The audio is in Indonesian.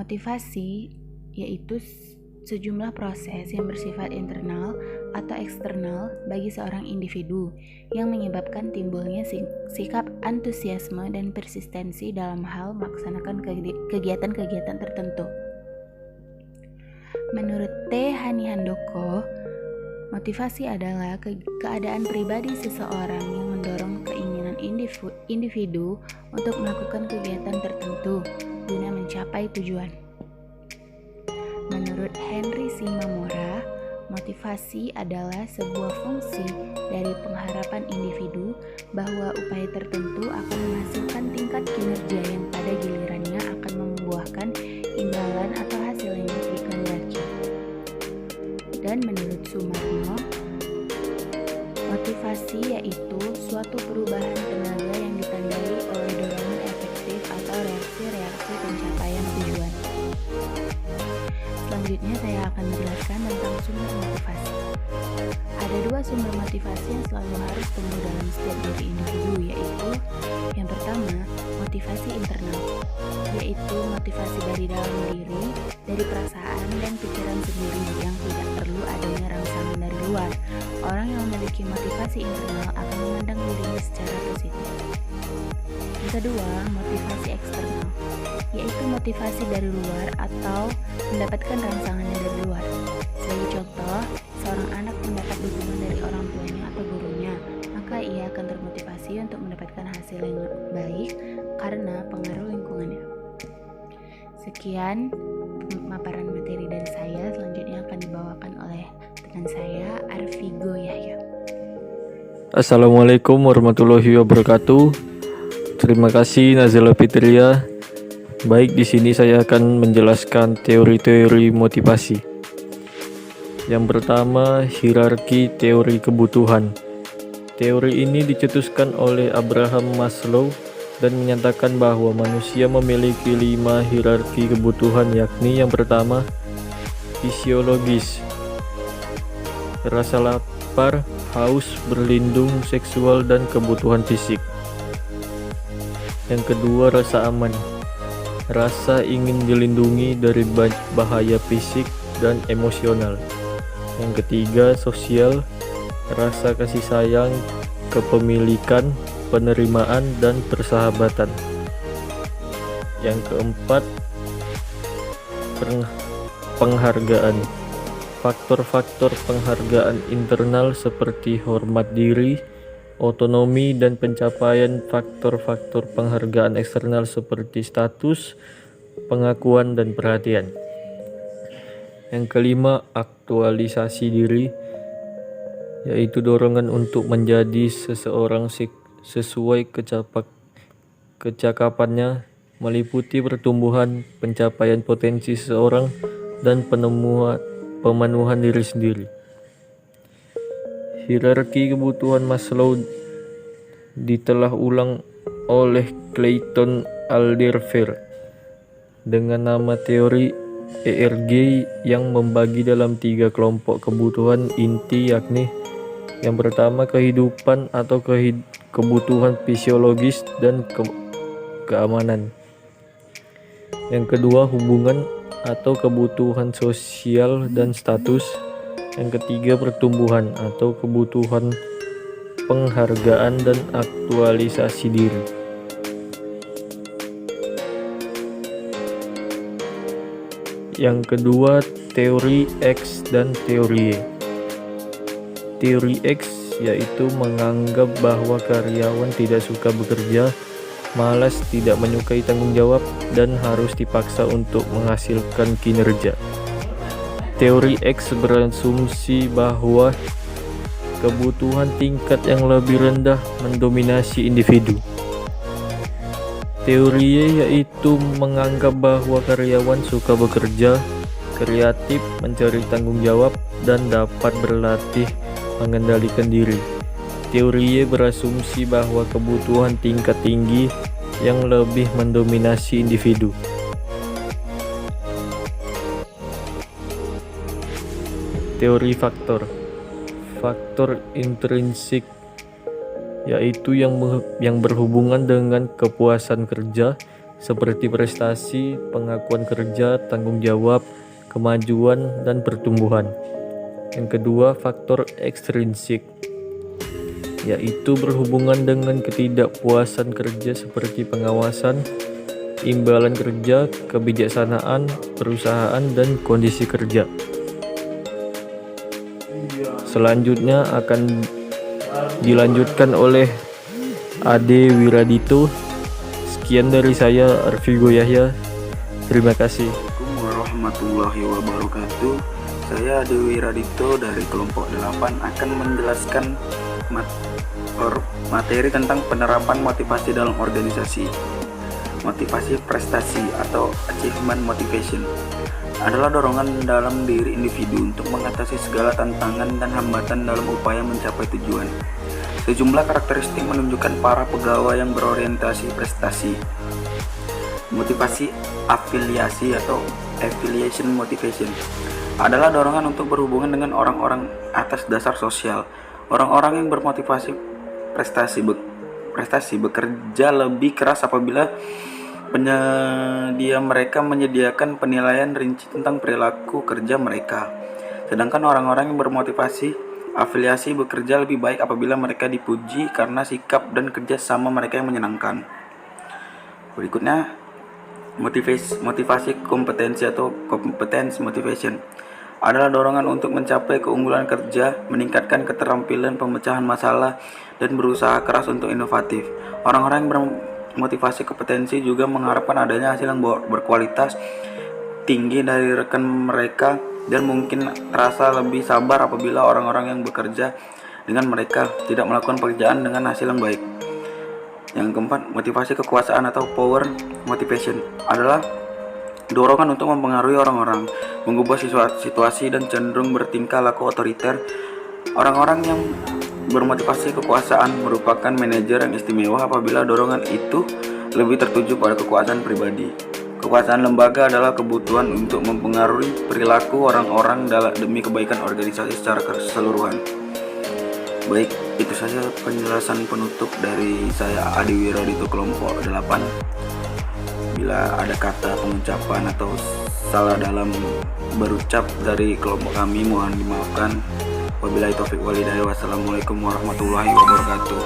Motivasi yaitu sejumlah proses yang bersifat internal atau eksternal bagi seorang individu yang menyebabkan timbulnya sikap antusiasme dan persistensi dalam hal melaksanakan kegiatan-kegiatan tertentu. Menurut T. Hani Handoko, motivasi adalah keadaan pribadi seseorang yang mendorong keinginan individu untuk melakukan kegiatan tertentu guna mencapai tujuan. Menurut Henry C. Mamora, motivasi adalah sebuah fungsi dari pengharapan individu bahwa upaya tertentu akan menghasilkan tingkat kinerja yang pada gilirannya akan membuahkan imbalan atau hasil yang dikehendaki. Dan menurut Sumarno, motivasi yaitu suatu perubahan tenaga yang ditandai oleh dorongan efektif atau reaksi-reaksi pencapaian tujuan. Selanjutnya saya akan menjelaskan tentang sumber motivasi. Ada dua sumber motivasi yang selalu harus tumbuh dalam setiap diri individu, yaitu yang pertama, motivasi internal, yaitu motivasi dari dalam diri, dari perasaan dan pikiran sendiri yang tidak perlu adanya rangsangan dari luar. Orang yang memiliki motivasi internal akan memandang dirinya secara positif. Yang kedua, motivasi eksternal, yaitu motivasi dari luar atau mendapatkan rangsangan dari luar. Sebagai contoh, seorang anak mendapat dukungan dari orang tuanya atau gurunya, maka ia akan termotivasi untuk mendapatkan hasil yang baik karena pengaruh lingkungannya. Sekian pemaparan materi dari saya, selanjutnya akan dibawakan oleh teman saya, Arvigo Yahya. Assalamualaikum warahmatullahi wabarakatuh. Terima kasih Nazila Fitria. Baik, di sini saya akan menjelaskan teori-teori motivasi. Yang pertama, hierarki teori kebutuhan. Teori ini dicetuskan oleh Abraham Maslow dan menyatakan bahwa manusia memiliki 5 hierarki kebutuhan, yakni yang pertama, fisiologis, rasa lapar, haus, berlindung, seksual, dan kebutuhan fisik. Yang kedua, rasa aman, rasa ingin dilindungi dari bahaya fisik dan emosional. Yang ketiga, sosial, rasa kasih sayang, kepemilikan, penerimaan, dan persahabatan. Yang keempat, penghargaan, faktor-faktor penghargaan internal seperti hormat diri, otonomi, dan pencapaian faktor-faktor penghargaan eksternal seperti status, pengakuan, dan perhatian. Yang kelima, aktualisasi diri, yaitu dorongan untuk menjadi seseorang sesuai kecakapannya, meliputi pertumbuhan, pencapaian potensi seseorang, dan pemenuhan diri sendiri. Hierarki kebutuhan Maslow ditelah ulang oleh Clayton Alderfer dengan nama teori ERG yang membagi dalam 3 kelompok kebutuhan inti, yakni yang pertama, kehidupan atau kebutuhan fisiologis dan keamanan. Yang kedua, hubungan atau kebutuhan sosial dan status. Yang ketiga, pertumbuhan atau kebutuhan penghargaan dan aktualisasi diri. Yang kedua, teori X dan teori Y. Teori X yaitu menganggap bahwa karyawan tidak suka bekerja, malas, tidak menyukai tanggung jawab, dan harus dipaksa untuk menghasilkan kinerja. Teori X berasumsi bahwa kebutuhan tingkat yang lebih rendah mendominasi individu. Teori Y yaitu menganggap bahwa karyawan suka bekerja, kreatif, mencari tanggung jawab, dan dapat berlatih mengendalikan diri. Teori Y berasumsi bahwa kebutuhan tingkat tinggi yang lebih mendominasi individu. Teori faktor intrinsik yaitu yang berhubungan dengan kepuasan kerja, seperti prestasi, pengakuan kerja, tanggung jawab, kemajuan, dan pertumbuhan. Yang kedua, faktor ekstrinsik, yaitu berhubungan dengan ketidakpuasan kerja seperti pengawasan, imbalan kerja, kebijaksanaan, perusahaan, dan kondisi kerja. Selanjutnya akan dilanjutkan oleh Ade Wiradito. Sekian dari saya, Arvigo Yahya. Terima kasih. Assalamualaikum warahmatullahi wabarakatuh. Saya Dewi Radito dari kelompok 8 akan menjelaskan materi tentang penerapan motivasi dalam organisasi. Motivasi prestasi atau achievement motivation adalah dorongan dalam diri individu untuk mengatasi segala tantangan dan hambatan dalam upaya mencapai tujuan. Sejumlah karakteristik menunjukkan para pegawai yang berorientasi prestasi. Motivasi afiliasi atau affiliation motivation adalah dorongan untuk berhubungan dengan orang-orang atas dasar sosial. Orang-orang yang bermotivasi prestasi bekerja lebih keras apabila penyedia mereka menyediakan penilaian rinci tentang perilaku kerja mereka. Sedangkan orang-orang yang bermotivasi afiliasi bekerja lebih baik apabila mereka dipuji karena sikap dan kerja sama mereka yang menyenangkan. Berikutnya, motivasi kompetensi atau competence motivation adalah dorongan untuk mencapai keunggulan kerja, meningkatkan keterampilan pemecahan masalah, dan berusaha keras untuk inovatif. Orang-orang yang bermotivasi kompetensi juga mengharapkan adanya hasil yang berkualitas tinggi dari rekan mereka dan mungkin terasa lebih sabar apabila orang-orang yang bekerja dengan mereka tidak melakukan pekerjaan dengan hasil yang baik. Yang keempat, motivasi kekuasaan atau power motivation adalah dorongan untuk mempengaruhi orang-orang, mengubah situasi dan cenderung bertingkah laku otoriter. Orang-orang yang bermotivasi kekuasaan merupakan manajer yang istimewa apabila dorongan itu lebih tertuju pada kekuasaan pribadi. Kekuasaan lembaga adalah kebutuhan untuk mempengaruhi perilaku orang-orang demi kebaikan organisasi secara keseluruhan. Baik, itu saja penjelasan penutup dari saya Adi Wiradito kelompok 8. Bila ada kata pengucapan atau salah dalam berucap dari kelompok kami mohon dimaafkan. Wabillahi taufiq walhidayah. Wassalamualaikum warahmatullahi wabarakatuh.